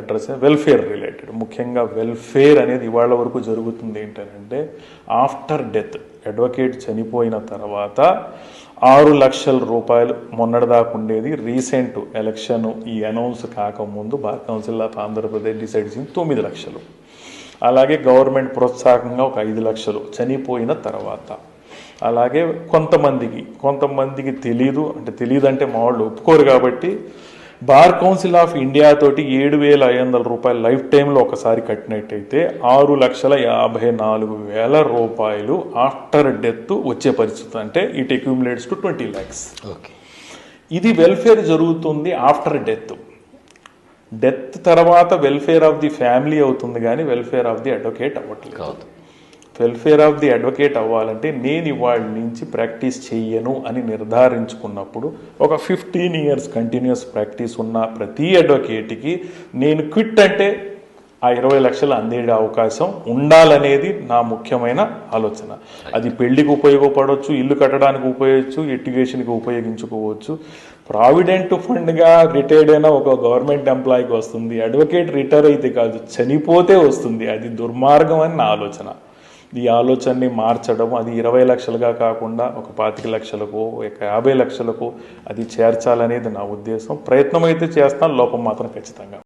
Address welfare related. ముఖ్యంగా welfare అనేది ఇవాళ వరకు జరుగుతుంది ఏంటంటే, ఆఫ్టర్ డెత్ అడ్వకేట్ చనిపోయిన తర్వాత 6 లక్షల రూపాయలు మొన్నటిదాకా ఉండేది. రీసెంట్ ఎలక్షన్ ఈ అనౌన్స్ కాకముందు bar council of Andhra Pradesh decide చేసింది 9 లక్షలు. అలాగే గవర్నమెంట్ ప్రోత్సాహకంగా ఒక 5 లక్షలు చనిపోయిన తర్వాత. అలాగే కొంతమందికి తెలీదు అంటే మా వాళ్ళు ఒప్పుకోరు కాబట్టి బార్ కౌన్సిల్ ఆఫ్ ఇండియా తోటి 7,500 రూపాయలు లైఫ్ టైంలో ఒకసారి కట్టినట్టయితే 6,54,000 రూపాయలు ఆఫ్టర్ డెత్ వచ్చే పరిస్థితి. అంటే it accumulates to 20 lakhs. Okay, ఇది వెల్ఫేర్ జరుగుతుంది ఆఫ్టర్ డెత్ తర్వాత వెల్ఫేర్ ఆఫ్ ది ఫ్యామిలీ అవుతుంది కానీ వెల్ఫేర్ ఆఫ్ ది అడ్వకేట్ అవ్వట్లేదు. వెల్ఫేర్ ఆఫ్ ది అడ్వకేట్ అవ్వాలంటే నేను ఇవాళ నుంచి ప్రాక్టీస్ చెయ్యను అని నిర్ధారించుకున్నప్పుడు ఒక 15 years కంటిన్యూస్ ప్రాక్టీస్ ఉన్న ప్రతి అడ్వకేట్కి నేను క్విట్ అంటే ఆ 20 లక్షలు అందే అవకాశం ఉండాలనేది నా ముఖ్యమైన ఆలోచన. అది పెళ్లికి ఉపయోగపడవచ్చు, ఇల్లు కట్టడానికి ఉపయోగించు, ఎడ్యుకేషన్కి ఉపయోగించుకోవచ్చు. ప్రావిడెంట్ ఫండ్గా రిటైర్డ్ అయిన ఒక గవర్నమెంట్ ఎంప్లాయీకి వస్తుంది, అడ్వకేట్ రిటైర్ అయితే కాదు చనిపోతే వస్తుంది. అది దుర్మార్గం అని నా ఆలోచన. ఈ ఆలోచనని మార్చడం, అది 20 లక్షలుగా కాకుండా ఒక 25 లక్షలకు, ఒక 50 లక్షలకు అది చేర్చాలనేది నా ఉద్దేశం. ప్రయత్నం అయితే చేస్తాను, లోపం మాత్రం ఖచ్చితంగా.